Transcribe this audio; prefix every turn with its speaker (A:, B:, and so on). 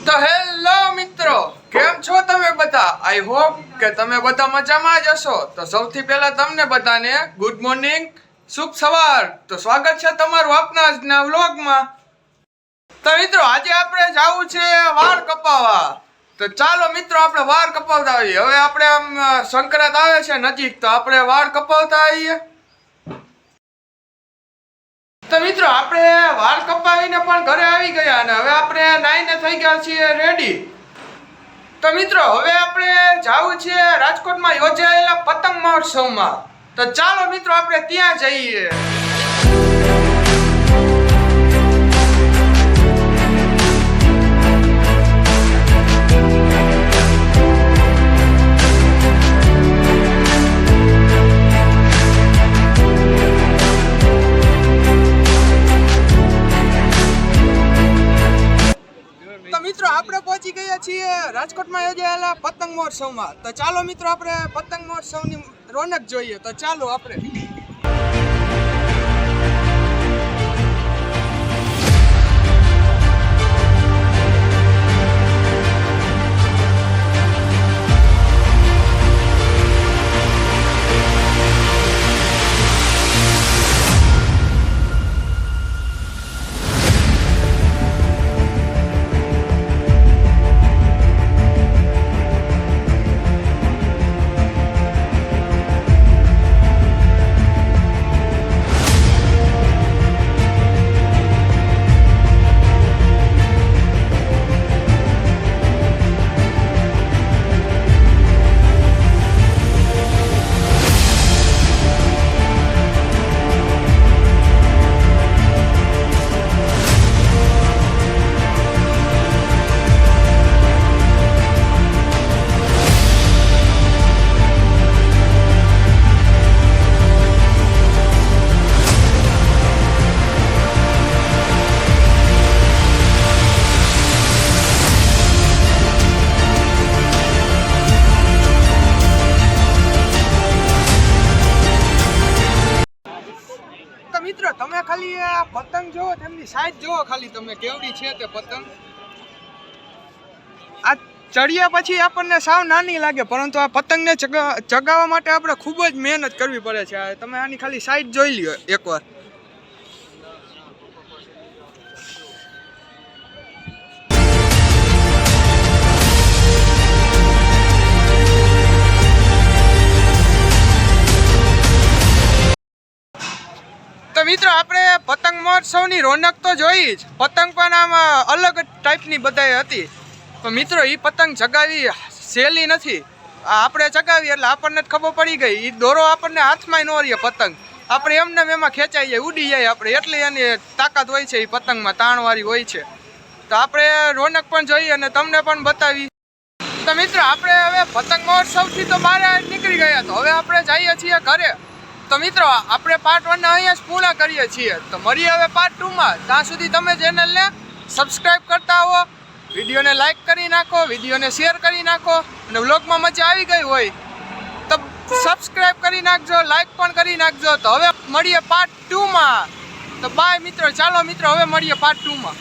A: તો હેલો મિત્રો, કેમ છો તમે બધા? આઈ હોપ કે તમે બધા મજામાં જ હશો. તો સૌથી પહેલા તમને બધાને ગુડ મોર્નિંગ, શુભ સવાર. તો સ્વાગત છે તમારું આપના આજના વ્લોગમાં. તો મિત્રો, આજે આપણે જવું છે વાળ કપાવવા. તો ચાલો મિત્રો, આપણે વાળ કપાવતા આવીએ. હવે આપણે આમ સંક્રાંત આવે છે નજીક, તો આપણે વાળ કપાવતા આવીએ. તો મિત્રો, આપણે વાળ કપાવીને પણ ઘરે આવી ગયા અને હવે આપણે નાઈને થઈ ગયા છીએ રેડી. તો મિત્રો, હવે આપણે જવું છે રાજકોટમાં યોજાયેલા પતંગ મહોત્સવમાં. તો ચાલો મિત્રો, આપણે ત્યાં જઈએ. મિત્રો, આપણે પહોંચી ગયા છીએ રાજકોટમાં યોજાયેલા પતંગ મહોત્સવમાં. તો ચાલો મિત્રો, આપણે પતંગ મહોત્સવની રોનક જોઈએ. તો ચાલો આપણે. મિત્રો, તમે ખાલી આ પતંગ જોવો, તેમની સાઈઝ જોવો ખાલી તમે કેવડી છે તે પતંગ. આ ચડિયા પછી આપણને સાવ નાની લાગે, પરંતુ આ પતંગને ચગાવવા માટે આપણે ખૂબ જ મહેનત કરવી પડે છે. તમે આની ખાલી સાઈઝ જોઈ લ્યો એકવાર. મિત્રો, આપણે પતંગ મહોત્સવની રોનક તો જોઈ જ, પતંગ પણ આમ અલગ ટાઈપની બધાય હતી. તો મિત્રો, એ પતંગ ચગાવી સહેલી નથી. આપણે ચગાવી એટલે આપણને જ ખબર પડી ગઈ. એ દોરો આપણને હાથમાં ન રહીએ પતંગ, આપણે એમને એમાં ખેંચાઈ જાય, ઉડી જાય આપણે. એટલી એની તાકાત હોય છે, એ પતંગમાં તાણવાળી હોય છે. તો આપણે રોનક પણ જોઈ અને તમને પણ બતાવી. તો મિત્રો, આપણે હવે પતંગ મહોત્સવથી તો બહાર નીકળી ગયા. તો હવે આપણે જઈએ છીએ ઘરે. તો મિત્રો, આપણે પાર્ટ 1 અહીંયા જ પૂર્ણ કરીએ છીએ. તો મળીએ હવે પાર્ટ 2માં. ત્યાં સુધી તમે ચેનલને સબસ્ક્રાઈબ કરતા આવો, વિડીયોને લાઈક કરી નાખો, વિડીયોને શેર કરી નાખો, અને વ્લોગમાં મજા આવી ગઈ હોય તો સબસ્ક્રાઈબ કરી નાખજો, લાઈક પણ કરી નાખજો. તો હવે મળીએ પાર્ટ 2માં. તો બાય મિત્રો, ચાલો મિત્રો, હવે મળીએ પાર્ટ 2માં.